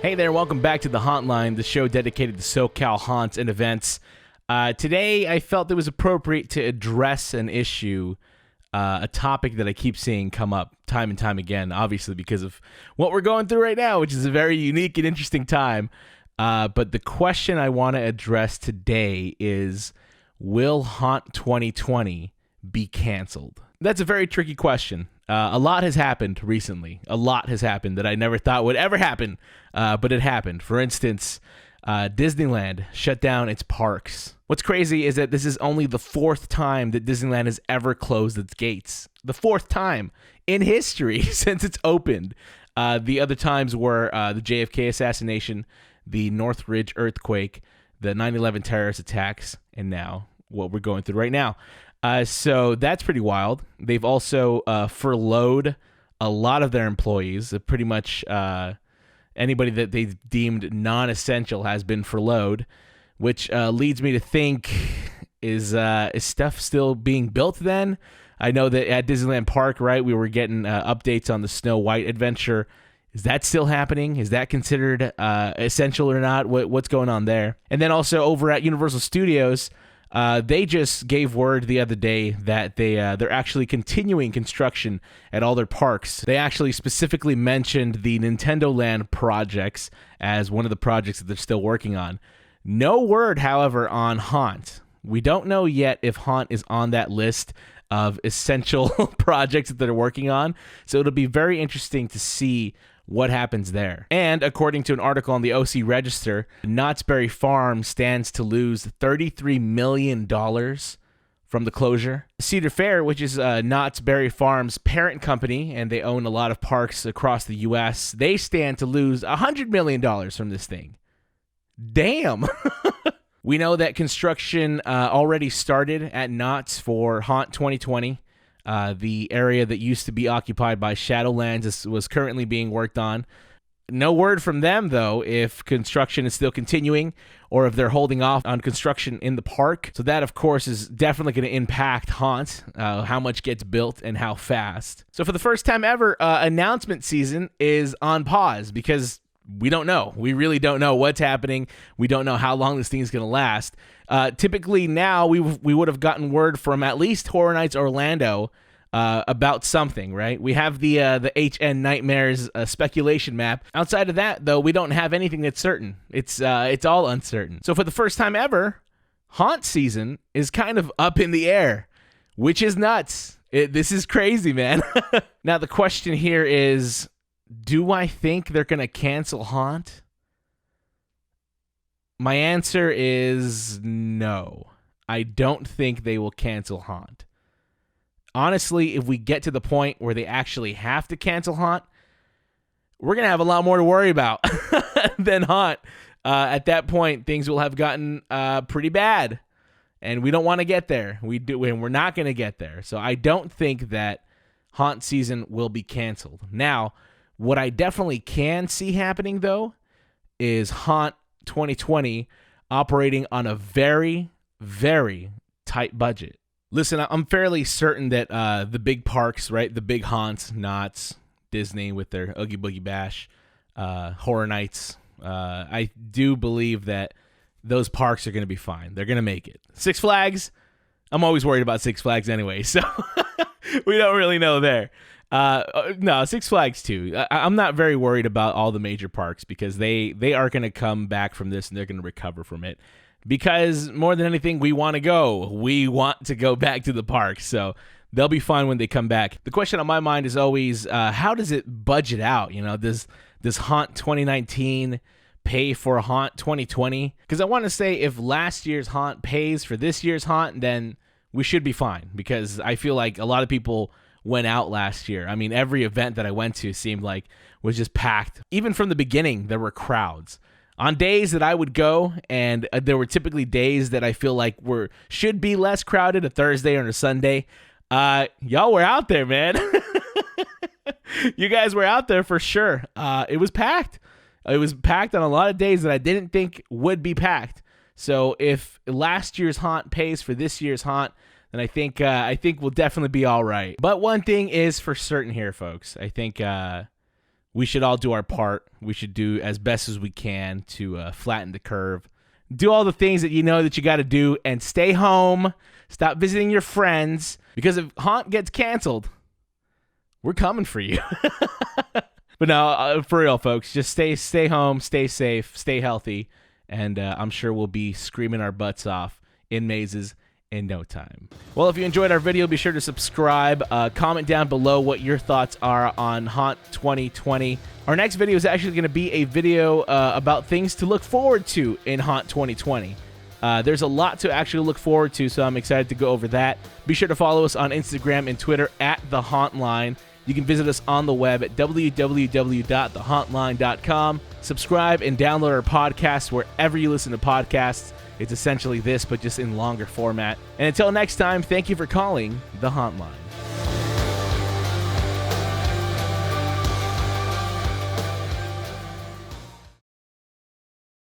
Hey there, welcome back to the Hauntline, the show dedicated to SoCal haunts and events. Today, I felt it was appropriate to address an issue, a topic that I keep seeing come up time and time again, obviously because of what we're going through right now, which is a very unique and interesting time. But the question I want to address today is, will Haunt 2020 be canceled? That's a very tricky question. A lot has happened recently. A lot has happened that I never thought would ever happen, but it happened. For instance, Disneyland shut down its parks. What's crazy is that this is only the fourth time that Disneyland has ever closed its gates. The fourth time in history since it's opened. The other times were the JFK assassination, the Northridge earthquake, the 9/11 terrorist attacks, and now what we're going through right now. So that's pretty wild. They've also furloughed a lot of their employees. Pretty much anybody that they deemed non-essential has been furloughed, which leads me to think, is stuff still being built then? I know that at Disneyland Park, right, we were getting updates on the Snow White adventure. Is that still happening? Is that considered essential or not? What's going on there? And then also over at Universal Studios, they just gave word the other day that they're actually continuing construction at all their parks. They actually specifically mentioned the Nintendo Land projects as one of the projects that they're still working on. No word, however, on Haunt. We don't know yet if Haunt is on that list of essential projects that they're working on. So it'll be very interesting to see what happens there. And according to an article on the OC Register, Knott's Berry Farm stands to lose $33 million from the closure. Cedar Fair, which is Knott's Berry Farm's parent company, and they own a lot of parks across the U.S., they stand to lose $100 million from this thing. Damn! We know that construction already started at Knott's for Haunt 2020. The area that used to be occupied by Shadowlands was currently being worked on. No word from them, though, if construction is still continuing or if they're holding off on construction in the park. So that, of course, is definitely going to impact Haunt, how much gets built and how fast. So for the first time ever, announcement season is on pause because we don't know. We really don't know what's happening. We don't know how long this thing is going to last. Typically now we would have gotten word from at least Horror Nights Orlando about something, right? We have the HN Nightmares speculation map. Outside of that, though, we don't have anything that's certain. It's all uncertain. So for the first time ever, Haunt season is kind of up in the air, which is nuts. This is crazy, man. Now the question here is, do I think they're going to cancel Haunt? My answer is no. I don't think they will cancel Haunt. Honestly, if we get to the point where they actually have to cancel Haunt, we're going to have a lot more to worry about than Haunt. At that point, things will have gotten pretty bad, and we don't want to get there. And we're not going to get there. So I don't think that Haunt season will be canceled. Now, what I definitely can see happening, though, is Haunt 2020 operating on a very, very tight budget. Listen, I'm fairly certain that the big parks, right, the big haunts, Knott's, Disney with their Oogie Boogie Bash, Horror Nights, I do believe that those parks are going to be fine. They're going to make it. Six Flags, I'm always worried about Six Flags anyway, so we don't really know there. No, Six Flags too. I'm not very worried about all the major parks because they are going to come back from this and they're going to recover from it. Because more than anything, we want to go. We want to go back to the parks, so they'll be fine when they come back. The question on my mind is always, how does it budget out? You know, does Haunt 2019 pay for Haunt 2020? Because I want to say if last year's Haunt pays for this year's Haunt, then we should be fine. Because I feel like a lot of people went out last year. I mean, every event that I went to seemed like was just packed. Even from the beginning, there were crowds. On days that I would go, and there were typically days that I feel like should be less crowded, a Thursday or a Sunday, y'all were out there, man. You guys were out there for sure. It was packed. It was packed on a lot of days that I didn't think would be packed. So if last year's Haunt pays for this year's Haunt, then I think we'll definitely be all right. But one thing is for certain here, folks. I think we should all do our part. We should do as best as we can to flatten the curve. Do all the things that you know that you got to do, and stay home. Stop visiting your friends, because if Haunt gets canceled, we're coming for you. But no, for real, folks, just stay home, stay safe, stay healthy, and I'm sure we'll be screaming our butts off in mazes in no time. Well, if you enjoyed our video, be sure to subscribe. Comment down below what your thoughts are on Haunt 2020. Our next video is actually going to be a video about things to look forward to in Haunt 2020. There's a lot to actually look forward to, so I'm excited to go over that. Be sure to follow us on Instagram and Twitter at The Hauntline. You can visit us on the web at www.thehauntline.com. Subscribe and download our podcast wherever you listen to podcasts. It's essentially this, but just in longer format. And until next time, thank you for calling The Hauntline.